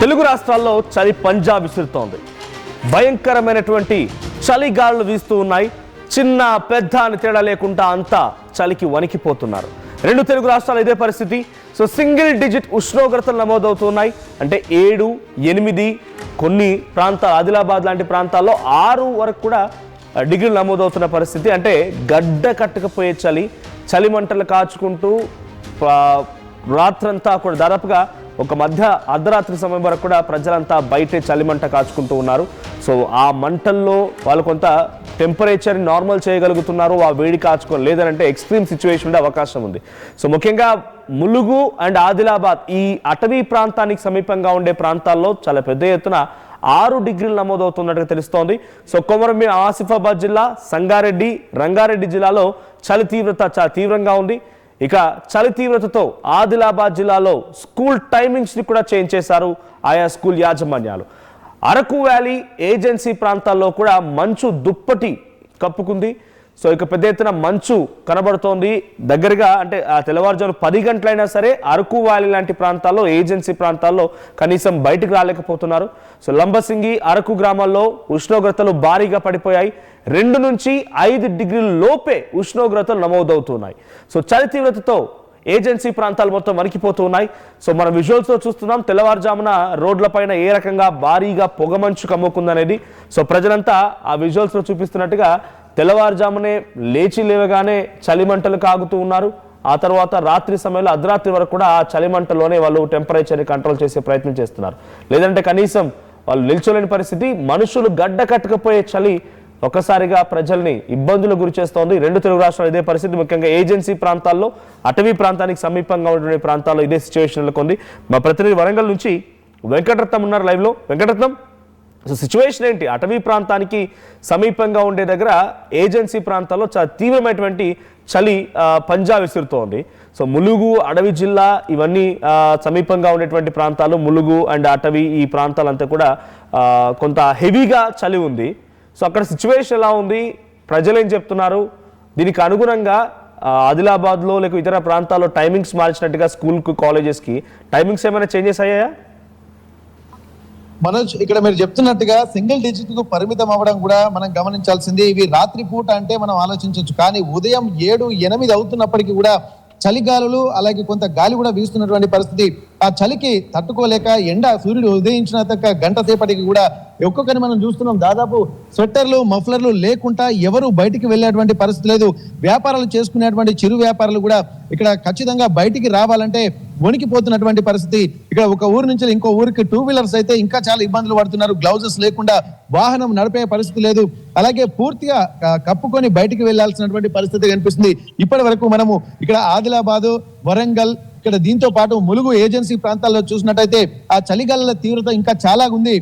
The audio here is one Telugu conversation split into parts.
తెలుగు రాష్ట్రాల్లో చలి పంజా విసురుతోంది. భయంకరమైనటువంటి చలిగాలులు వీస్తూ ఉన్నాయి. చిన్న పెద్ద అని తేడా లేకుండా అంతా చలికి వణికిపోతున్నారు. రెండు తెలుగు రాష్ట్రాలు ఇదే పరిస్థితి. సో సింగిల్ డిజిట్ ఉష్ణోగ్రతలు నమోదవుతున్నాయి. అంటే 7, 8 కొన్ని ప్రాంతాలు ఆదిలాబాద్ లాంటి ప్రాంతాల్లో 6 వరకు కూడా డిగ్రీలు నమోదవుతున్న పరిస్థితి. అంటే గడ్డ కట్టకపోయే చలి మంటలు కాచుకుంటూ రాత్రంతా కూడా దాదాపుగా ఒక మధ్య అర్ధరాత్రి సమయం వరకు కూడా ప్రజలంతా బయటే చలిమంట కాచుకుంటూ ఉన్నారు. సో ఆ మంటల్లో వాళ్ళు కొంత టెంపరేచర్ని నార్మల్ చేయగలుగుతున్నారు. ఆ వేడి కాచుకొని లేదనంటే ఎక్స్ట్రీమ్ సిచ్యువేషన్ ఉండే అవకాశం ఉంది. సో ముఖ్యంగా ములుగు అండ్ ఆదిలాబాద్ ఈ అటవీ ప్రాంతానికి సమీపంగా ఉండే ప్రాంతాల్లో చాలా పెద్ద ఎత్తున 6 డిగ్రీలు నమోదవుతున్నట్టుగా తెలుస్తోంది. సో కొమరంభీం ఆసిఫాబాద్ జిల్లా, సంగారెడ్డి, రంగారెడ్డి జిల్లాలో చలి తీవ్రత చాలా తీవ్రంగా ఉంది. ఇక చలి తీవ్రతతో ఆదిలాబాద్ జిల్లాలో స్కూల్ టైమింగ్స్ని కూడా చేంజ్ చేశారు ఆయా స్కూల్ యాజమాన్యాలు. అరకు వ్యాలీ ఏజెన్సీ ప్రాంతాల్లో కూడా మంచు దుప్పటి కప్పుకుంది. సో ఇక పెద్ద ఎత్తున మంచు కనబడుతోంది. దగ్గరగా అంటే ఆ తెల్లవారుజాము 10 గంటలైనా సరే అరకు వ్యాలీ లాంటి ప్రాంతాల్లో ఏజెన్సీ ప్రాంతాల్లో కనీసం బయటకు రాలేకపోతున్నారు. సో లంబసింగి, అరకు గ్రామాల్లో ఉష్ణోగ్రతలు భారీగా పడిపోయాయి. 2 నుంచి 5 డిగ్రీల లోపే ఉష్ణోగ్రతలు నమోదవుతున్నాయి. సో చలి తీవ్రతతో ఏజెన్సీ ప్రాంతాలు మొత్తం వణికిపోతూ ఉన్నాయి. సో మనం విజువల్స్లో చూస్తున్నాం తెల్లవారుజామున రోడ్లపైన ఏ రకంగా భారీగా పొగమంచు కమ్ముకుందనేది. సో ప్రజలంతా ఆ విజువల్స్లో చూపిస్తున్నట్టుగా తెల్లవారుజామునే లేచి లేవగానే చలిమంటలు కాగుతూ ఉన్నారు. ఆ తర్వాత రాత్రి సమయంలో అర్ధరాత్రి వరకు కూడా ఆ చలిమంటలోనే వాళ్ళు టెంపరేచర్ని కంట్రోల్ చేసే ప్రయత్నం చేస్తున్నారు. లేదంటే కనీసం వాళ్ళు నిల్చోలేని పరిస్థితి. మనుషులు గడ్డ కట్టకపోయే చలి ఒకసారిగా ప్రజల్ని ఇబ్బందులు గురి చేస్తోంది. రెండు తెలుగు రాష్ట్రాలు ఇదే పరిస్థితి. ముఖ్యంగా ఏజెన్సీ ప్రాంతాల్లో, అటవీ ప్రాంతానికి సమీపంగా ఉన్నటువంటి ప్రాంతాల్లో ఇదే సిచ్యువేషన్ నెలకొంది. మా ప్రతినిధి వరంగల్ నుంచి వెంకటరత్నం ఉన్నారు లైవ్లో. వెంకటరత్నం, సో సిచ్యువేషన్ ఏంటి? అటవీ ప్రాంతానికి సమీపంగా ఉండే దగ్గర ఏజెన్సీ ప్రాంతాల్లో చాలా తీవ్రమైనటువంటి చలి పంజా విసురుతోంది. సో ములుగు, అడవి జిల్లా ఇవన్నీ సమీపంగా ఉండేటువంటి ప్రాంతాలు. ములుగు అండ్ అటవీ ఈ ప్రాంతాలంతా కూడా కొంత హెవీగా చలి ఉంది. సో అక్కడ సిచ్యువేషన్ ఎలా ఉంది? ప్రజలు ఏం చెప్తున్నారు? దీనికి అనుగుణంగా ఆదిలాబాద్లో లేక ఇతర ప్రాంతాల్లో టైమింగ్స్ మార్చినట్టుగా స్కూల్కి, కాలేజెస్కి టైమింగ్స్ ఏమైనా చేంజెస్ అయ్యాయా? మనోజ్, ఇక్కడ మీరు చెప్తున్నట్టుగా సింగిల్ డిజిట్ కు పరిమితం అవ్వడం కూడా మనం గమనించాల్సింది. ఇవి రాత్రి పూట అంటే మనం ఆలోచించవచ్చు, కానీ ఉదయం 7, 8 అవుతున్నప్పటికీ కూడా చలిగాలులు అలాగే కొంత గాలి కూడా వీస్తున్నటువంటి పరిస్థితి. ఆ చలికి తట్టుకోలేక సూర్యుడు ఉదయించిన గంట సేపటికి కూడా ఒక్కొక్కరిని మనం చూస్తున్నాం. దాదాపు స్వెట్టర్లు, మఫ్లర్లు లేకుండా ఎవరు బయటికి వెళ్ళేటువంటి పరిస్థితి లేదు. వ్యాపారాలు చేసుకునేటువంటి చిరు వ్యాపారులు కూడా ఇక్కడ ఖచ్చితంగా బయటికి రావాలంటే వణికిపోతున్నటువంటి పరిస్థితి. ఇక్కడ ఒక ఊరు నుంచి ఇంకో ఊరికి 2 వీలర్స్ అయితే ఇంకా చాలా ఇబ్బందులు పడుతున్నారు. గ్లౌజెస్ లేకుండా వాహనం నడిపే పరిస్థితి లేదు. అలాగే పూర్తిగా కప్పుకొని బయటికి వెళ్లాల్సినటువంటి పరిస్థితి కనిపిస్తుంది. ఇప్పటి వరకు మనము ఇక్కడ ఆదిలాబాదు, వరంగల్, ఇక్కడ దీంతో పాటు ములుగు ఏజెన్సీ ప్రాంతాల్లో చూసినట్టయితే ఆ చలిగాలుల తీవ్రత ఇంకా చాలా ఉంది.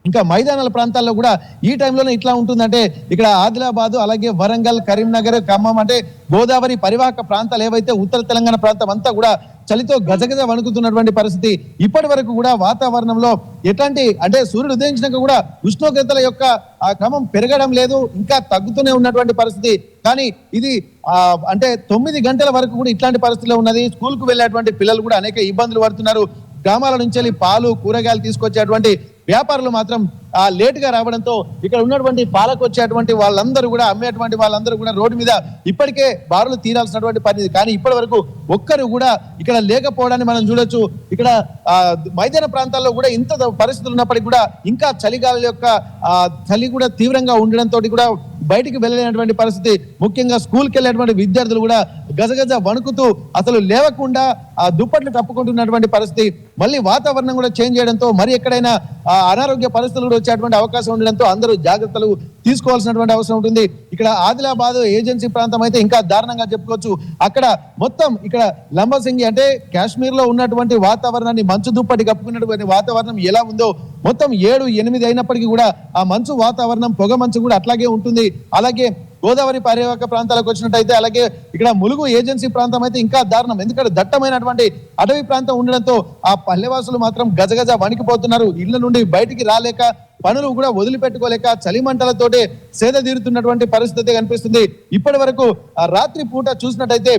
ఇంకా మైదానాల ప్రాంతాల్లో కూడా ఈ టైంలోనే ఇట్లా ఉంటుందంటే ఇక్కడ ఆదిలాబాదు, అలాగే వరంగల్, కరీంనగర్, ఖమ్మం అంటే గోదావరి పరివాహక ప్రాంతాలు ఏవైతే ఉత్తర తెలంగాణ ప్రాంతం అంతా కూడా చలితో గజగజ వణుకుతున్నటువంటి పరిస్థితి. ఇప్పటి వరకు కూడా వాతావరణంలో ఎట్లాంటి అంటే సూర్యుడు ఉదయించినాక కూడా ఉష్ణోగ్రతల యొక్క ఆ క్రమం పెరగడం లేదు, ఇంకా తగ్గుతూనే ఉన్నటువంటి పరిస్థితి. కానీ ఇది అంటే 9 గంటల వరకు కూడా ఇట్లాంటి పరిస్థితిలో ఉన్నది. స్కూల్ కు వెళ్ళేటువంటి పిల్లలు కూడా అనేక ఇబ్బందులు పడుతున్నారు. గ్రామాల నుంచి వెళ్ళి పాలు, కూరగాయలు తీసుకొచ్చేటువంటి వ్యాపారులు మాత్రం లేట్ గా రావడంతో ఇక్కడ ఉన్నటువంటి పాలకు వచ్చేటువంటి వాళ్ళందరూ కూడా అమ్మేటువంటి వాళ్ళందరూ కూడా రోడ్డు మీద ఇప్పటికే బారులు తీరాల్సినటువంటి పరిస్థితి. కానీ ఇప్పటి వరకు ఒక్కరు కూడా ఇక్కడ లేకపోవడాన్ని మనం చూడొచ్చు. ఇక్కడ మైదాన ప్రాంతాల్లో కూడా ఇంత పరిస్థితులు ఉన్నప్పటికీ కూడా ఇంకా చలిగాలి యొక్క చలి కూడా తీవ్రంగా ఉండడంతో కూడా బయటికి వెళ్ళలేనటువంటి పరిస్థితి. ముఖ్యంగా స్కూల్కి వెళ్ళేటువంటి విద్యార్థులు కూడా గజగజ వణుకుతూ అసలు లేవకుండా ఆ దుప్పట్లు కప్పుకుంటున్నటువంటి పరిస్థితి. మళ్ళీ వాతావరణం కూడా చేంజ్ చేయడంతో మరి ఎక్కడైనా అనారోగ్య పరిస్థితులు కూడా వచ్చేటువంటి అవకాశం ఉండడంతో అందరూ జాగ్రత్తలు తీసుకోవాల్సినటువంటి అవసరం ఉంటుంది. ఇక్కడ ఆదిలాబాద్ ఏజెన్సీ ప్రాంతం అయితే ఇంకా దారుణంగా చెప్పుకోవచ్చు. అక్కడ మొత్తం ఇక్కడ లంబసింగి అంటే కాశ్మీర్ లో ఉన్నటువంటి వాతావరణాన్ని మంచు దుప్పటి కప్పుకున్నటువంటి వాతావరణం ఎలా ఉందో మొత్తం 7, 8 అయినప్పటికీ కూడా ఆ మంచు వాతావరణం, పొగ మంచు కూడా అట్లాగే ఉంటుంది. అలాగే గోదావరి పరివాహక ప్రాంతాలకు వచ్చినట్టయితే, అలాగే ఇక్కడ ములుగు ఏజెన్సీ ప్రాంతం అయితే ఇంకా దారుణం. ఎందుకంటే దట్టమైనటువంటి అటవీ ప్రాంతం ఉండడంతో ఆ పల్లెవాసులు మాత్రం గజగజ వణికిపోతున్నారు. ఇళ్ల నుండి బయటికి రాలేక, పనులు కూడా వదిలిపెట్టుకోలేక చలిమంటలతోటే సేద తీరుతున్నటువంటి పరిస్థితి కనిపిస్తుంది. ఇప్పటి వరకు ఆ రాత్రి పూట చూసినట్టయితే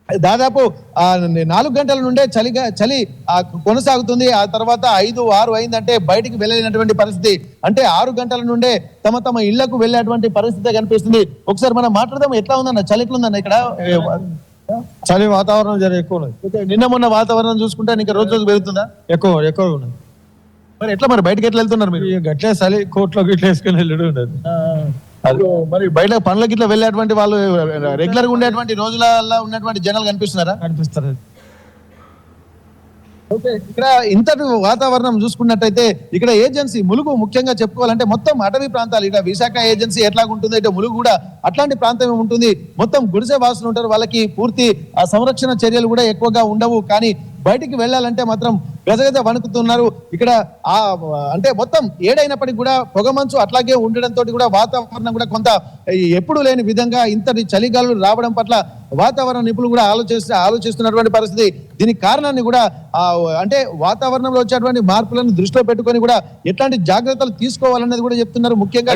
దాదాపు 4 గంటల నుండే చలి కొనసాగుతుంది. ఆ తర్వాత 5, 6 అయిందంటే బయటికి వెళ్ళలేనటువంటి పరిస్థితి. అంటే 6 గంటల నుండే తమ ఇళ్లకు వెళ్ళేటువంటి పరిస్థితి కనిపిస్తుంది. ఒకసారి మనం మాట్లాడదాం, ఎట్లా ఉందన్న, చలి ఎట్లా ఉందన్న ఇక్కడ? చలి వాతావరణం జర ఎక్కువ ఉన్నది. నిన్న మొన్న వాతావరణం చూసుకుంటే ఇంకా రోజు రోజు పెరుగుతుందా? ఎక్కువ ఉన్నది. మరి ఎట్లా, మరి బయటకి ఎట్లా వెళ్తున్నారు మీరు? గట్లే చలి కోట్లో గిట్ల వేసుకుని వెళ్ళడం ఉన్నది. మరి బయట పనులకి ఇట్లా వెళ్ళేటువంటి వాళ్ళు రెగ్యులర్ గా ఉండేటువంటి రోజులలో ఉన్నటువంటి జనాలు కనిపిస్తున్నారా? అనిపిస్తారు. ఇక్కడ ఇంతటి వాతావరణం చూసుకున్నట్టయితే ఇక్కడ ఏజెన్సీ ములుగు ముఖ్యంగా చెప్పుకోవాలంటే మొత్తం అటవీ ప్రాంతాలు. ఇక్కడ విశాఖ ఏజెన్సీ ఎట్లాగుంటుందో ఇటు ములుగు కూడా అట్లాంటి ప్రాంతం ఉంటుంది. మొత్తం గుడిసె వాసులు ఉంటారు, వాళ్ళకి పూర్తి సంరక్షణ చర్యలు కూడా ఎక్కువగా ఉండవు. కానీ బయటికి వెళ్ళాలంటే మాత్రం గజగజ వణుకుతున్నారు. ఇక్కడ అంటే మొత్తం ఏడైనప్పటికీ కూడా పొగమంచు అట్లాగే ఉండడంతో కూడా వాతావరణం కూడా కొంత ఎప్పుడు లేని విధంగా ఇంతటి చలిగాలులు రావడం పట్ల వాతావరణ నిపుణులు కూడా ఆలోచిస్తున్నటువంటి పరిస్థితి. దీనికి కారణాన్ని కూడా అంటే వాతావరణంలో వచ్చేటువంటి మార్పులను దృష్టిలో పెట్టుకొని కూడా ఎట్లాంటి జాగ్రత్తలు తీసుకోవాలనేది కూడా చెప్తున్నారు. ముఖ్యంగా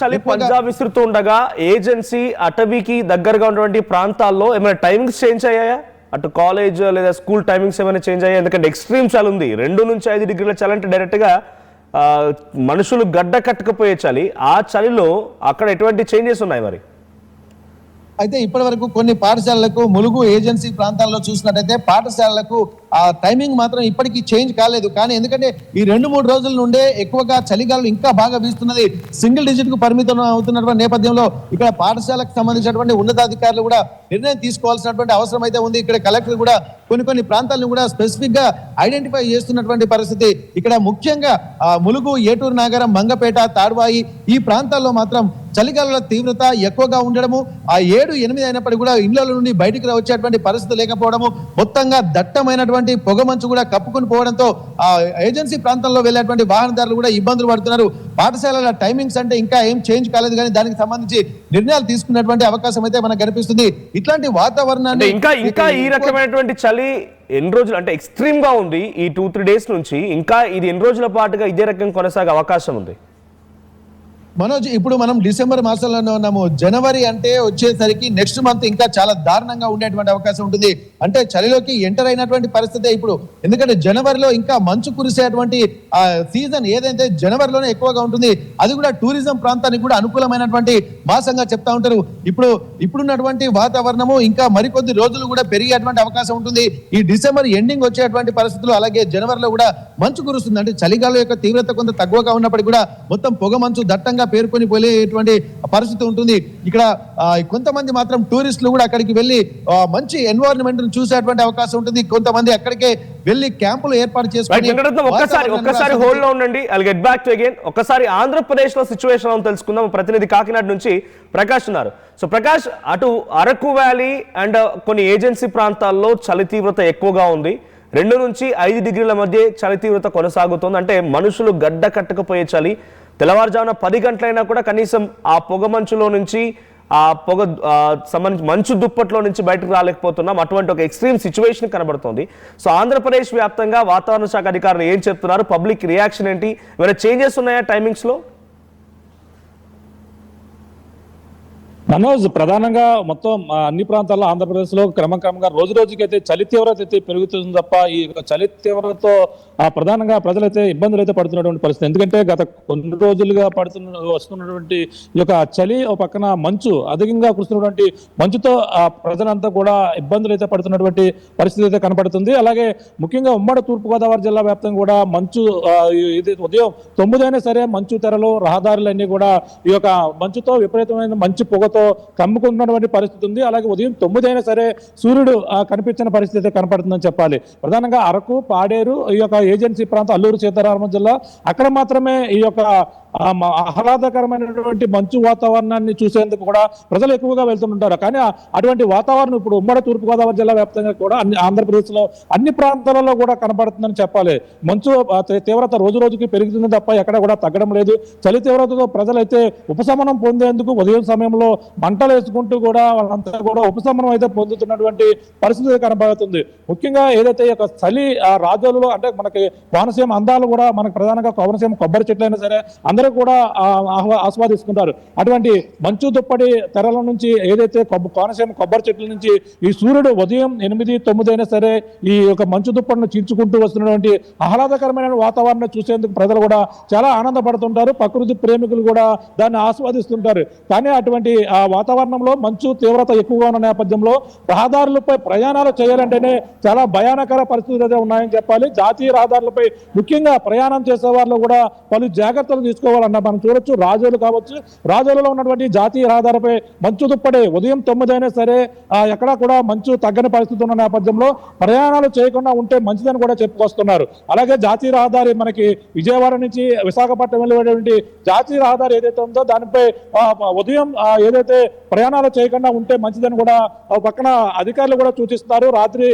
చలి పంజాబ్ విస్తృతూ ఉండగా ఏజెన్సీ అటవీకి దగ్గరగా ఉన్నటువంటి ప్రాంతాల్లో ఏమైనా టైమింగ్స్ చేంజ్ అయ్యాయా? అటు కాలేజ్ లేదా స్కూల్ టైమింగ్స్ ఏమైనా చేంజ్ అయ్యాయి? ఎందుకంటే ఎక్స్ట్రీమ్ చలి ఉంది, 2 నుంచి 5 డిగ్రీల చలి అంటే డైరెక్ట్గా మనుషులు గడ్డ కట్టకపోయే చలి. ఆ చలిలో అక్కడ ఎటువంటి చేంజెస్ ఉన్నాయి మరి? అయితే ఇప్పటి వరకు కొన్ని పాఠశాలలకు ములుగు ఏజెన్సీ ప్రాంతాల్లో చూసినట్టయితే పాఠశాలలకు ఆ టైమింగ్ మాత్రం ఇప్పటికీ చేంజ్ కాలేదు. కానీ ఎందుకంటే ఈ 2-3 రోజుల నుండే ఎక్కువగా చలిగాలు ఇంకా బాగా వీస్తున్నది, సింగిల్ డిజిట్ కు పరిమితం అవుతున్నటువంటి నేపథ్యంలో ఇక్కడ పాఠశాలకు సంబంధించినటువంటి ఉన్నతాధికారులు కూడా నిర్ణయం తీసుకోవాల్సినటువంటి అవసరం అయితే ఉంది. ఇక్కడ కలెక్టర్ కూడా కొన్ని ప్రాంతాలను కూడా స్పెసిఫిక్ గా ఐడెంటిఫై చేస్తున్నటువంటి పరిస్థితి. ఇక్కడ ముఖ్యంగా ములుగు, ఏటూరు నాగరం, మంగపేట, తాడ్వాయి ఈ ప్రాంతాల్లో మాత్రం చలిగాలుల తీవ్రత ఎక్కువగా ఉండడము, ఆ 7-8 అయినప్పటికీ కూడా ఇళ్ల నుండి బయటికి వచ్చేటువంటి పరిస్థితి లేకపోవడము, మొత్తంగా దట్టమైనటువంటి పొగమంచు కూడా కప్పుకొని పోవడంతో ఆ ఏజెన్సీ ప్రాంతంలో వెళ్ళేటువంటి వాహనదారులు కూడా ఇబ్బందులు పడుతున్నారు. పాఠశాలల టైమింగ్స్ అంటే ఇంకా ఏం చేంజ్ కాలేదు, కానీ దానికి సంబంధించి నిర్ణయాలు తీసుకున్నటువంటి అవకాశం అయితే మనకు కనిపిస్తుంది. ఇట్లాంటి వాతావరణాన్ని ఇంకా ఈ రకమైనటువంటి చలి ఎన్ని రోజులు అంటే ఎక్స్ట్రీమ్ గా ఉంది ఈ 2-3 డేస్ నుంచి, ఇంకా ఇది ఎన్ని రోజుల పాటుగా ఇదే రకం కొనసాగే అవకాశం ఉంది? మనోజ్, ఇప్పుడు మనం డిసెంబర్ మాసంలోనే ఉన్నాము. జనవరి అంటే వచ్చేసరికి నెక్స్ట్ మంత్ ఇంకా చాలా దారుణంగా ఉండేటువంటి అవకాశం ఉంటుంది. అంటే చలిలోకి ఎంటర్ అయినటువంటి పరిస్థితి ఇప్పుడు. ఎందుకంటే జనవరిలో ఇంకా మంచు కురిసేటువంటి సీజన్ ఏదైతే జనవరిలోనే ఎక్కువగా ఉంటుంది. అది కూడా టూరిజం ప్రాంతానికి కూడా అనుకూలమైనటువంటి మాసంగా చెప్తా ఉంటారు. ఇప్పుడున్నటువంటి వాతావరణము ఇంకా మరికొద్ది రోజులు కూడా పెరిగేటువంటి అవకాశం ఉంటుంది. ఈ డిసెంబర్ ఎండింగ్ వచ్చేటువంటి పరిస్థితులు, అలాగే జనవరిలో కూడా మంచు కురుస్తుంది. అంటే చలిగాలి యొక్క తీవ్రత కొంత తక్కువగా ఉన్నప్పటికీ కూడా మొత్తం పొగ మంచు దట్టంగా పేర్కొని పోయేటువంటి పరిస్థితి ఉంటుంది. ఇక్కడ కొంతమంది మాత్రం టూరిస్టులు కూడా అక్కడికి వెళ్ళి మంచి ఎన్వైరన్మెంట్ చూసేటువంటి అవకాశం ఉంటుంది. కొంతమంది అక్కడికే వెళ్ళి క్యాంపులు ఏర్పాటు చేసుకొని ఒక్కసారి హోల్డ్ లో ఉండండి. I'll get back to again. ఒక్కసారి ఆంధ్రప్రదేశ్ లో సిచ్యువేషన్ తెలుసుకుందాం. ప్రతినిధి కాకినాడ నుంచి ప్రకాష్ ఉన్నారు. సో ప్రకాష్, అటు అరకు వ్యాలీ అండ్ కొన్ని ఏజెన్సీ ప్రాంతాల్లో చలి తీవ్రత ఎక్కువగా ఉంది. 2 నుంచి 5 డిగ్రీల మధ్య చలి తీవ్రత కొనసాగుతోంది. అంటే మనుషులు గడ్డ కట్టకపోయే చలి. తెల్లవారుజామున 10 గంటలైనా కూడా కనీసం ఆ పొగ మంచులో నుంచి, ఆ పొగ సంబంధించి మంచు దుప్పట్లో నుంచి బయటకు రాలేకపోతున్నాం. అటువంటి ఒక ఎక్స్ట్రీమ్ సిచ్యువేషన్ కనబడుతోంది. సో ఆంధ్రప్రదేశ్ వ్యాప్తంగా వాతావరణ శాఖ అధికారులు ఏం చెప్తున్నారు? పబ్లిక్ రియాక్షన్ ఏంటి? ఏమైనా చేంజెస్ ఉన్నాయా టైమింగ్స్ లో? మనోజ్, ప్రధానంగా మొత్తం అన్ని ప్రాంతాల్లో ఆంధ్రప్రదేశ్లో క్రమంగా రోజు రోజుకి అయితే చలి తీవ్రత అయితే పెరుగుతుంది తప్ప ఈ చలి తీవ్రతతో ప్రధానంగా ప్రజలైతే ఇబ్బందులు అయితే పడుతున్నటువంటి పరిస్థితి. ఎందుకంటే గత కొన్ని రోజులుగా వస్తున్నటువంటి ఈ యొక్క చలి, ఒక పక్కన మంచు అధికంగా కురుస్తున్నటువంటి మంచుతో ప్రజలంతా కూడా ఇబ్బందులు అయితే పడుతున్నటువంటి పరిస్థితి అయితే కనపడుతుంది. అలాగే ముఖ్యంగా ఉమ్మడి తూర్పుగోదావరి జిల్లా వ్యాప్తంగా కూడా మంచు ఇది ఉదయం 9 అయినా సరే మంచు తెరలు, రహదారులన్నీ కూడా ఈ యొక్క మంచుతో విపరీతమైన మంచు పొగతో కమ్ముకుంటున్నటువంటి పరిస్థితి ఉంది. అలాగే ఉదయం 9 అయినా సరే సూర్యుడు కనిపించిన పరిస్థితి కనపడుతుందని చెప్పాలి. ప్రధానంగా అరకు, పాడేరు, ఈ యొక్క ఏజెన్సీ ప్రాంతం, అల్లూరు సీతారామం జిల్లా, అక్కడ మాత్రమే ఈ యొక్క ఆహ్లాదకరమైనటువంటి మంచు వాతావరణాన్ని చూసేందుకు కూడా ప్రజలు ఎక్కువగా వెళ్తుంటారు. కానీ అటువంటి వాతావరణం ఇప్పుడు ఉమ్మడి తూర్పుగోదావరి జిల్లా వ్యాప్తంగా కూడా ఆంధ్రప్రదేశ్ లో అన్ని ప్రాంతాలలో కూడా కనబడుతుందని చెప్పాలి. మంచు తీవ్రత రోజు రోజుకి పెరుగుతుంది తప్ప ఎక్కడ కూడా తగ్గడం లేదు. చలి తీవ్రతతో ప్రజలైతే ఉపశమనం పొందేందుకు ఉదయం సమయంలో మంటలు వేసుకుంటూ కూడా వాళ్ళంతా కూడా ఉపశమనం అయితే పొందుతున్నటువంటి పరిస్థితి కనబడుతుంది. ముఖ్యంగా ఏదైతే ఈ యొక్క చలి రాజోలులో అంటే మనకి కోనసీమ అందాలు కూడా మనకు ప్రధానంగా కోనసీమ కొబ్బరి చెట్లైనా సరే అందరూ కూడా ఆస్వాదిస్తుంటారు. అటువంటి మంచు దుప్పటి తెరల నుంచి ఏదైతే కోనసీమ కొబ్బరి చెట్ల నుంచి ఈ సూర్యుడు ఉదయం 8-9 అయినా సరే ఈ యొక్క మంచు దుప్పటిని చీల్చుకుంటూ వస్తున్నటువంటి ఆహ్లాదకరమైన వాతావరణం చూసేందుకు ప్రజలు కూడా చాలా ఆనందపడుతుంటారు. ప్రకృతి ప్రేమికులు కూడా దాన్ని ఆస్వాదిస్తుంటారు. కానీ అటువంటి ఆ వాతావరణంలో మంచు తీవ్రత ఎక్కువగా ఉన్న నేపథ్యంలో రహదారులపై ప్రయాణాలు చేయాలంటేనే చాలా భయానకర పరిస్థితులు అయితే ఉన్నాయని చెప్పాలి. జాతీయ రహదారులపై ముఖ్యంగా ప్రయాణం చేసే వాళ్ళు కూడా పలు జాగ్రత్తలు తీసుకోవాలన్న మనం చూడొచ్చు. రాజోలు కావచ్చు, రాజోలులో ఉన్నటువంటి జాతీయ రహదారిపై మంచు దుప్పటి ఉదయం 9 అయినా సరే ఎక్కడా కూడా మంచు తగ్గని పరిస్థితి ఉన్న నేపథ్యంలో ప్రయాణాలు చేయకుండా ఉంటే మంచిదని కూడా చెప్పుకొస్తున్నారు. అలాగే జాతీయ రహదారి మనకి విజయవాడ నుంచి విశాఖపట్నం వెళ్ళేటువంటి జాతీయ రహదారి ఏదైతే ఉందో దానిపై ఉదయం ఏదైతే ప్రయాణాలు చేయకుండా ఉంటే మంచిదని కూడా పక్కన అధికారులు కూడా సూచిస్తున్నారు. రాత్రి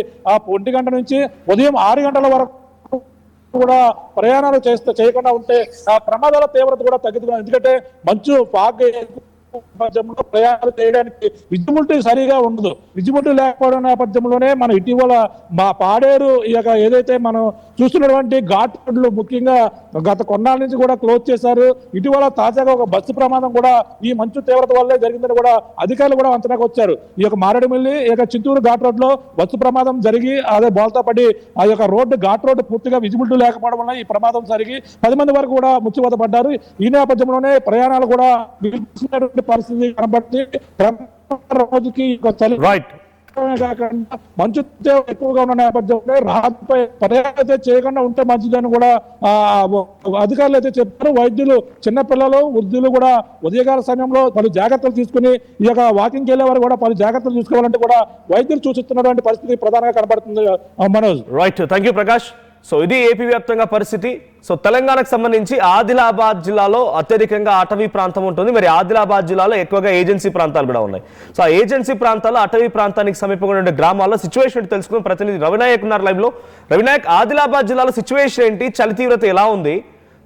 1 గంట నుంచి ఉదయం 6 గంటల వరకు కూడా ప్రయాణాలు చేయకుండా ఉంటే ప్రమాదాల తీవ్రత కూడా తగ్గుతుంది. ఎందుకంటే మంచు ఫాగ్ ప్రయాణాలు చేయడానికి విజిబిలిటీ సరిగా ఉండదు. విజిబిలిటీ లేకపోవడం నేపథ్యంలోనే మనం ఇటీవల మా పాడేరు ఏదైతే మనం చూస్తున్నటువంటి ఘాట్ రోడ్లు ముఖ్యంగా గత కొన్నాళ్ళ నుంచి కూడా క్లోజ్ చేశారు. ఇటీవల తాజాగా ఒక బస్సు ప్రమాదం కూడా ఈ మంచు తీవ్రత వల్లే జరిగిందని కూడా అధికారులు కూడా అంచనాకు వచ్చారు. ఈ యొక్క మారేడుమిల్లి చిత్తూరు ఘాట్ రోడ్ లో బస్సు ప్రమాదం జరిగి అదే బోల్తా పడి ఆ యొక్క ఘాట్ రోడ్డు పూర్తిగా విజిబిలిటీ లేకపోవడం వల్ల ఈ ప్రమాదం జరిగి 10 మంది వరకు కూడా మృత్యువాత పడ్డారు. ఈ నేపథ్యంలోనే ప్రయాణాలు కూడా పరిస్థితి కనబడుతుంది. రోజుకి కాకుండా మంచు ఎక్కువగా ఉన్న నేపథ్యంలో రాత్రిపై ప్రయాణం చేయకుండా ఉంటే మంచిదని కూడా అధికారులు అయితే చెప్పారు. వైద్యులు, చిన్నపిల్లలు, వృద్ధులు కూడా ఉదయకాల సమయంలో పలు జాగ్రత్తలు తీసుకుని ఈ యొక్క వాకింగ్కి వెళ్ళే వారు కూడా పలు జాగ్రత్తలు తీసుకోవాలంటే కూడా వైద్యులు సూచిస్తున్నటువంటి పరిస్థితి ప్రధానంగా కనబడుతుంది. Manoj. Right, thank you Prakash. So ఇది ఏపీ వ్యాప్తంగా పరిస్థితి. సో తెలంగాణకు సంబంధించి ఆదిలాబాద్ జిల్లాలో అత్యధికంగా అటవీ ప్రాంతం ఉంటుంది. మరి ఆదిలాబాద్ జిల్లాలో ఎక్కువగా ఏజెన్సీ ప్రాంతాలు కూడా ఉన్నాయి. సో ఆ ఏజెన్సీ ప్రాంతాల్లో అటవీ ప్రాంతానికి సమీపంగా ఉండే గ్రామాల్లో సిచ్యువేషన్ తెలుసుకుని ప్రతినిధి రవినాయక్ ఉన్నారు లైవ్ లో. రవినాయక్, ఆదిలాబాద్ జిల్లాలో సిచ్యువేషన్ ఏంటి, చలి తీవ్రత ఎలా ఉంది?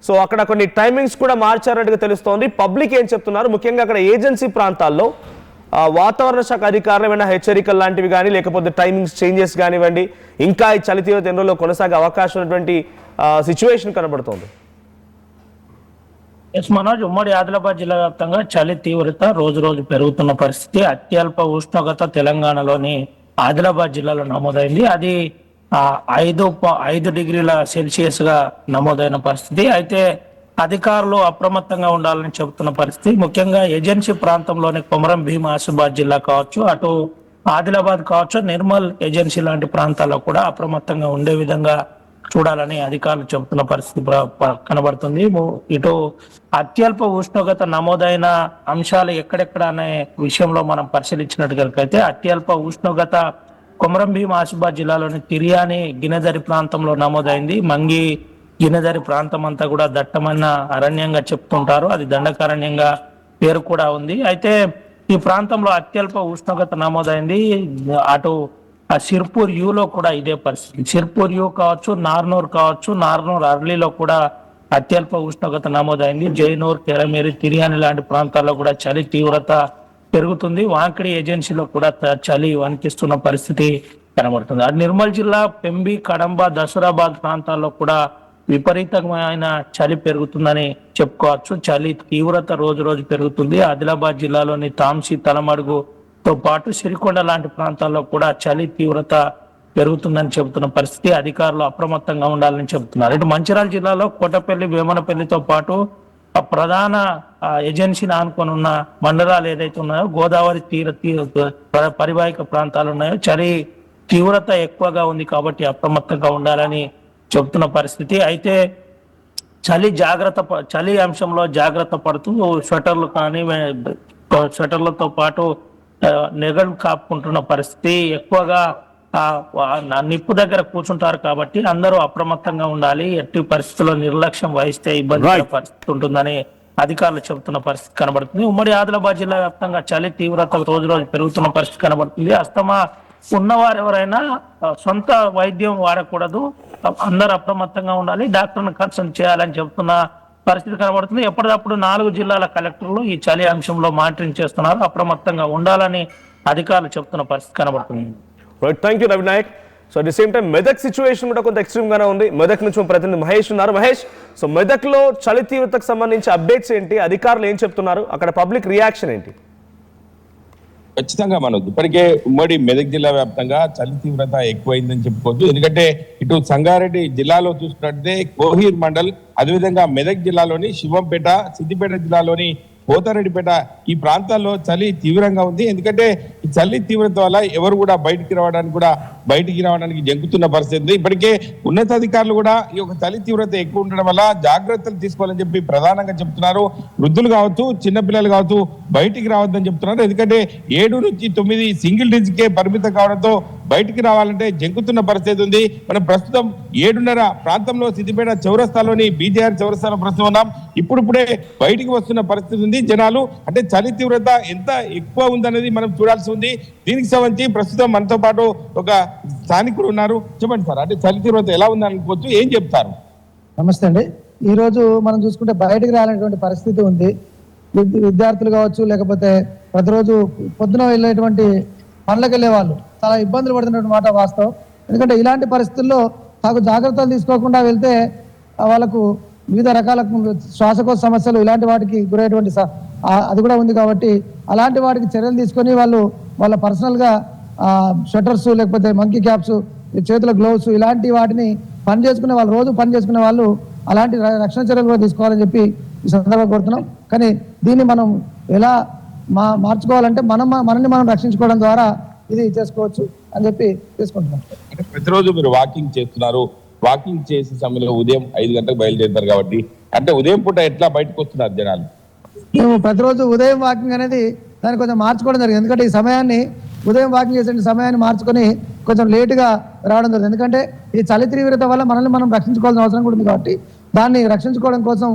సో అక్కడ కొన్ని టైమింగ్స్ కూడా మార్చారన్నట్టుగా తెలుస్తోంది. పబ్లిక్ ఏం చెప్తున్నారు? ముఖ్యంగా అక్కడ ఏజెన్సీ ప్రాంతాల్లో వాతావరణ శాఖ అధికారులు ఏమైనా హెచ్చరికలు లాంటివి కానీ లేకపోతే టైమింగ్స్ చేంజెస్ కానివ్వండి, ఇంకా ఈ చలి తీవ్రత ఎన్ని రోజుల్లో కొనసాగే అవకాశం ఉన్నటువంటి సిచ్యువేషన్ కనబడుతోంది? మనోజ్, ఉమ్మడి ఆదిలాబాద్ జిల్లా వ్యాప్తంగా చలి తీవ్రత రోజు రోజు పెరుగుతున్న పరిస్థితి. అత్యల్ప ఉష్ణోగ్రత తెలంగాణలోని ఆదిలాబాద్ జిల్లాలో నమోదైంది. అది 5 డిగ్రీల సెల్సియస్ గా నమోదైన పరిస్థితి. అయితే అధికారులు అప్రమత్తంగా ఉండాలని చెబుతున్న పరిస్థితి. ముఖ్యంగా ఏజెన్సీ ప్రాంతంలోని కొమరం భీం ఆసిఫాబాద్ జిల్లా కావచ్చు, అటు ఆదిలాబాద్ కావచ్చు, నిర్మల్ ఏజెన్సీ లాంటి ప్రాంతాల్లో కూడా అప్రమత్తంగా ఉండే విధంగా చూడాలని అధికారులు చెబుతున్న పరిస్థితి కనబడుతుంది. ఇటు అత్యల్ప ఉష్ణోగ్రత నమోదైన అంశాలు ఎక్కడెక్కడ అనే విషయంలో మనం పరిశీలించినట్లయితే అత్యల్ప ఉష్ణోగ్రత కొమరం భీం ఆసిఫాబాద్ జిల్లాలోని తిరియాని గినెదరి ప్రాంతంలో నమోదైంది. మంగి గినెదరి ప్రాంతం అంతా కూడా దట్టమైన అరణ్యంగా చెప్తుంటారు. అది దండకారణ్యంగా పేరు కూడా ఉంది. అయితే ఈ ప్రాంతంలో అత్యల్ప ఉష్ణోగ్రత నమోదైంది. అటు సిర్పూర్ యూలో కూడా ఇదే పరిస్థితి. సిర్పూర్ యూ కావచ్చు, నార్నూర్ కావచ్చు, నార్నూర్ అర్లీలో కూడా అత్యల్ప ఉష్ణోగ్రత నమోదైంది. జైనూర్, కెరమేరి, తిరియాని లాంటి ప్రాంతాల్లో కూడా చలి తీవ్రత పెరుగుతుంది. వాంకిడి ఏజెన్సీలో కూడా చలి వణికిస్తున్న పరిస్థితి కనబడుతుంది. అటు నిర్మల్ జిల్లా పెంబి, కడంబ, దసరాబాద్ ప్రాంతాల్లో కూడా విపరీతమైన చలి పెరుగుతుందని చెప్పుకోవచ్చు. చలి తీవ్రత రోజు రోజు పెరుగుతుంది. ఆదిలాబాద్ జిల్లాలోని తాంసీ, తలమడుగుతో పాటు సిరికొండ లాంటి ప్రాంతాల్లో కూడా చలి తీవ్రత పెరుగుతుందని చెబుతున్న పరిస్థితి. అధికారులు అప్రమత్తంగా ఉండాలని చెబుతున్నారు. ఇటు మంచిర్యాల జిల్లాలో కోటపల్లి, వేమనపల్లితో పాటు ప్రధాన ఏజెన్సీని ఆనుకొని ఉన్న మండలాలు ఏదైతే ఉన్నాయో, గోదావరి పరివాహిక ప్రాంతాలు ఉన్నాయో, చలి తీవ్రత ఎక్కువగా ఉంది కాబట్టి అప్రమత్తంగా ఉండాలని చెబుతున్న పరిస్థితి. అయితే చలి అంశంలో జాగ్రత్త పడుతూ స్వెటర్లు కానీ స్వెటర్లతో పాటు నెగలు కాపుకుంటున్న పరిస్థితి. ఎక్కువగా నిప్పు దగ్గర కూర్చుంటారు కాబట్టి అందరూ అప్రమత్తంగా ఉండాలి. ఎట్టి పరిస్థితుల్లో నిర్లక్ష్యం వహిస్తే ఇబ్బంది పరిస్థితి ఉంటుందని అధికారులు చెబుతున్న పరిస్థితి కనబడుతుంది. ఉమ్మడి ఆదిలాబాద్ జిల్లా వ్యాప్తంగా చలి తీవ్రత రోజు రోజు పెరుగుతున్న పరిస్థితి కనబడుతుంది. అస్తమా ఉన్నవారు ఎవరైనా సొంత వైద్యం వాడకూడదు, అందరూ అప్రమత్తంగా ఉండాలి, డాక్టర్ని కన్సల్ట్ చేయాలని చెబుతున్న పరిస్థితి కనబడుతుంది. ఎప్పటికప్పుడు 4 జిల్లాల కలెక్టర్లు ఈ చలి అంశంలో మానిటరింగ్ చేస్తున్నారు. అప్రమత్తంగా ఉండాలని అధికారులు చెబుతున్న పరిస్థితి కనబడుతుంది. Thank you Ravinayak. So at the same time Medak situation కూడా కొంత ఎక్స్ట్రీమ్ గానే ఉంది. మెదక్ నుంచి ప్రతినిధి మహేష్ ఉన్నారు. మహేష్, సో మెదక్ లో చలి తీవ్రతకు సంబంధించి అప్డేట్స్ ఏంటి, అధికారులు ఏం చెప్తున్నారు, అక్కడ పబ్లిక్ రియాక్షన్ ఏంటి? ఖచ్చితంగా మనోజ్, ఇప్పటికే ఉమ్మడి మెదక్ జిల్లా వ్యాప్తంగా చలి తీవ్రత ఎక్కువైందని చెప్పుకోవచ్చు. ఎందుకంటే ఇటు సంగారెడ్డి జిల్లాలో చూసుకున్నట్లయితే కోహీర్ మండల్, అదేవిధంగా మెదక్ జిల్లాలోని శివంపేట, సిద్దిపేట జిల్లాలోని పోతారెడ్డిపేట ఈ ప్రాంతాల్లో చలి తీవ్రంగా ఉంది. ఎందుకంటే ఈ చలి తీవ్రత వల్ల ఎవరు కూడా బయటికి రావడానికి జంకుతున్న పరిస్థితి ఉంది. ఇప్పటికే ఉన్నతాధికారులు కూడా ఈ యొక్క చలి తీవ్రత ఎక్కువ ఉండడం వల్ల జాగ్రత్తలు తీసుకోవాలని చెప్పి ప్రధానంగా చెప్తున్నారు. వృద్ధులు కావచ్చు, చిన్నపిల్లలు కావచ్చు బయటికి రావద్దని చెప్తున్నారు. ఎందుకంటే 7 నుంచి 9 సింగిల్ డిజిట్కే పరిమితం కావడంతో బయటికి రావాలంటే జంకుతున్న పరిస్థితి ఉంది. మనం ప్రస్తుతం 7:30 ప్రాంతంలో సిద్దిపేట చౌరస్తాలోని బీజేఆర్ చౌరస్తాలో ప్రస్తుతం ఉన్నాం. ఇప్పుడిప్పుడే బయటికి వస్తున్న పరిస్థితి ఉంది. జనాలు అంటే చలి తీవ్రత ఎంత ఎక్కువ ఉందనేది మనం చూడాల్సి ఉంది. దీనికి సంబంధించి ప్రస్తుతం మనతో పాటు ఒక స్థానికుడు ఉన్నారు. చెప్పండి సార్, అంటే చలి తీవ్రత ఎలా ఉందని అనుకోవచ్చు, ఏం చెప్తారు? నమస్తే అండి. ఈ రోజు మనం చూసుకుంటే బయటకు రాలేటువంటి పరిస్థితి ఉంది. విద్యార్థులు కావచ్చు, లేకపోతే ప్రతిరోజు పొద్దున వెళ్ళేటువంటి పనులకు వెళ్ళే వాళ్ళు చాలా ఇబ్బందులు పడుతున్నటువంటి మాట వాస్తవం. ఎందుకంటే ఇలాంటి పరిస్థితుల్లో తగు జాగ్రత్తలు తీసుకోకుండా వెళ్తే వాళ్ళకు వివిధ రకాల శ్వాసకోశ సమస్యలు ఇలాంటి వాటికి గురయ్యేటువంటి అది కూడా ఉంది. కాబట్టి అలాంటి వాటికి చర్యలు తీసుకొని వాళ్ళ పర్సనల్గా షట్టర్స్, లేకపోతే మంకీ క్యాప్స్, చేతుల గ్లోవ్స్ ఇలాంటి వాటిని పని చేసుకునే వాళ్ళు, రోజు పని చేసుకునే వాళ్ళు అలాంటి రక్షణ చర్యలు కూడా తీసుకోవాలని చెప్పి ఈ సందర్భంగా కోరుతున్నాం. కానీ దీన్ని మనం ఎలా మార్చుకోవాలంటే మనల్ని మనం రక్షించుకోవడం ద్వారా ఇది చేసుకోవచ్చు అని చెప్పి తీసుకుంటున్నాం. అంటే ప్రతిరోజు మీరు వాకింగ్ చేస్తున్నారు, వాకింగ్ చేసే సమయంలో ఉదయం 5 గంటలకు బయలుదేరుతారు కాబట్టి అంటే ఉదయం పూట ఎట్లా బయటకు వస్తున్నారు జనాలు? మేము ప్రతిరోజు ఉదయం వాకింగ్ అనేది దాన్ని కొంచెం మార్చుకోవడం జరిగింది. ఎందుకంటే ఈ సమయాన్ని ఉదయం వాకింగ్ చేసే సమయాన్ని మార్చుకొని కొంచెం లేటుగా రావడం జరిగింది. ఎందుకంటే ఈ చలి తీవ్రత వల్ల మనల్ని మనం రక్షించుకోవాల్సిన అవసరం కూడా ఉంది. కాబట్టి దాన్ని రక్షించుకోవడం కోసం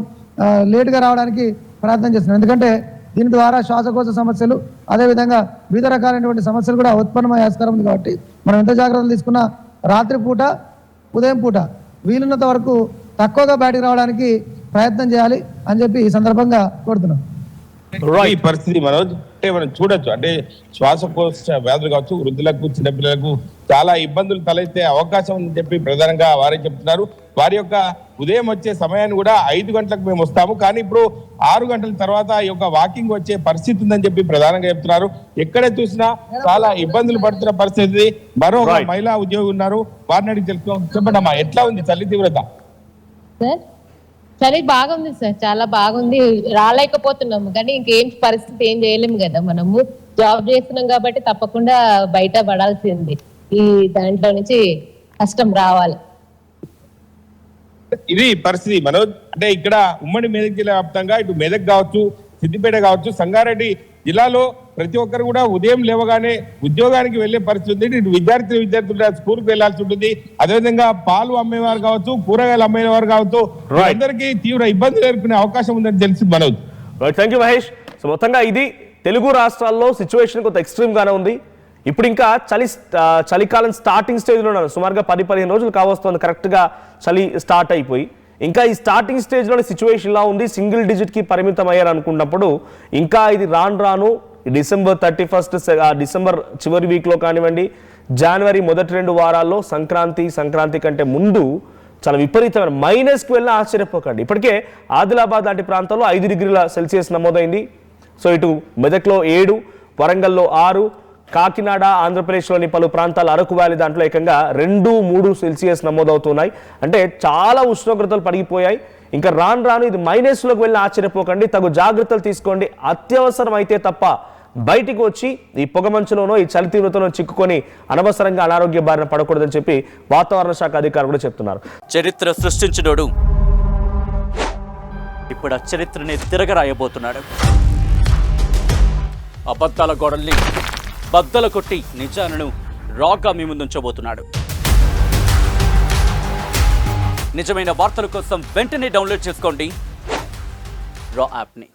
లేటుగా రావడానికి ప్రయత్నం చేస్తున్నాం. ఎందుకంటే దీని ద్వారా శ్వాసకోశ సమస్యలు, అదేవిధంగా వివిధ రకాలైనటువంటి సమస్యలు కూడా ఉత్పన్నమయ్యే ఆస్కారం ఉంది. కాబట్టి మనం ఎంత జాగ్రత్తలు తీసుకున్నా రాత్రిపూట, ఉదయం పూట వీలున్నంత వరకు తక్కువగా బయటకు రావడానికి ప్రయత్నం చేయాలి అని చెప్పి ఈ సందర్భంగా కోరుతున్నాం. ఈ పరిస్థితి మనోజ్ అంటే మనం చూడొచ్చు, అంటే శ్వాసకోశ వ్యాధులు కావచ్చు, వృద్ధులకు, చిన్నపిల్లలకు చాలా ఇబ్బందులు తలెత్తే అవకాశం ఉందని చెప్పి ప్రధానంగా వారే చెప్తున్నారు. వారి యొక్క ఉదయం వచ్చే సమయాన్ని కూడా 5 గంటలకు మేము వస్తాము, కానీ ఇప్పుడు 6 గంటల తర్వాత ఈ యొక్క వాకింగ్ వచ్చే పరిస్థితి ఉందని చెప్పి ప్రధానంగా చెప్తున్నారు. ఎక్కడ చూసినా చాలా ఇబ్బందులు పడుతున్న పరిస్థితి. మరో మహిళా ఉద్యోగి ఉన్నారు, వారిని అడిగి తెలుసుకో. చెప్పండి అమ్మా, ఎట్లా ఉంది చలి తీవ్రత? చలి బాగుంది సార్, చాలా బాగుంది. రాలేకపోతున్నాము కానీ ఇంకేం పరిస్థితి ఏం చేయలేము కదా. మనము జాబ్ చేస్తున్నాం కాబట్టి తప్పకుండా బయట పడాల్సింది. ఈ దాంట్లో నుంచి కష్టం రావాలి. ఇది పరిస్థితి మనోజ్. అంటే ఇక్కడ ఉమ్మడి మెదక్ జిల్లా వ్యాప్తంగా ఇటు మెదక్ కావచ్చు, సిద్దిపేట కావచ్చు, సంగారెడ్డి జిల్లాలో ప్రతి ఒక్కరు కూడా ఉదయం లేవగానే ఉద్యోగానికి వెళ్లే పరిస్థితి ఉంది. ఇటు విద్యార్థులు స్కూల్కి వెళ్లాల్సి ఉంటుంది. అదేవిధంగా పాలు అమ్మేవారు కావచ్చు, కూరగాయలు అమ్మేవారు కావచ్చు, అందరికీ తీవ్ర ఇబ్బందులు ఎదుర్కొనే అవకాశం ఉందని తెలిసింది Manoj. Thank you Mahesh. So మొత్తంగా ఇది తెలుగు రాష్ట్రాల్లో సిచ్యువేషన్ కొంత ఎక్స్ట్రీమ్ గానే ఉంది. ఇప్పుడు ఇంకా చలికాలం స్టార్టింగ్ స్టేజ్లో ఉన్నారు. సుమారుగా 10-15 రోజులు కావస్తుంది కరెక్ట్గా చలి స్టార్ట్ అయిపోయి. ఇంకా ఈ స్టార్టింగ్ స్టేజ్లోని సిచ్యువేషన్ ఇలా ఉంది. సింగిల్ డిజిట్కి పరిమితం అయ్యారు అనుకున్నప్పుడు ఇంకా ఇది రాను డిసెంబర్ 31 డిసెంబర్ చివరి వీక్లో కానివ్వండి, జనవరి మొదటి 2 వారాల్లో సంక్రాంతి కంటే ముందు చాలా విపరీతమైన మైనస్కి వెళ్ళిన ఆశ్చర్యపోకండి. ఇప్పటికే ఆదిలాబాద్ లాంటి ప్రాంతాల్లో 5 డిగ్రీల సెల్సియస్ నమోదైంది. సో ఇటు మెదక్లో 7, వరంగల్లో 6, కాకినాడ, ఆంధ్రప్రదేశ్లోని పలు ప్రాంతాల అరకు వ్యాలీ దాంట్లో ఏకంగా 2-3 సెల్సియస్ నమోదవుతున్నాయి. అంటే చాలా ఉష్ణోగ్రతలు పడిగిపోయాయి. ఇంకా రాను ఇది మైనస్లోకి వెళ్ళి ఆశ్చర్యపోకండి. తగు జాగ్రత్తలు తీసుకోండి. అత్యవసరం అయితే తప్ప బయటికి వచ్చి ఈ పొగమంచులోనో ఈ చలి తీవ్రతలో చిక్కుకొని అనవసరంగా అనారోగ్య బారిన పడకూడదని చెప్పి వాతావరణ శాఖ అధికారులు కూడా చెప్తున్నారు. చరిత్ర సృష్టించినోడు ఇప్పుడు ఆ చరిత్రని తిరగరాయబోతున్నాడు. అబద్ధాల గోడల్ని బద్దలు కొట్టి నిజాలను రాగా మీ ముందుంచబోతున్నాడు. నిజమైన వార్తల కోసం వెంటనే డౌన్లోడ్ చేసుకోండి రా యాప్ని.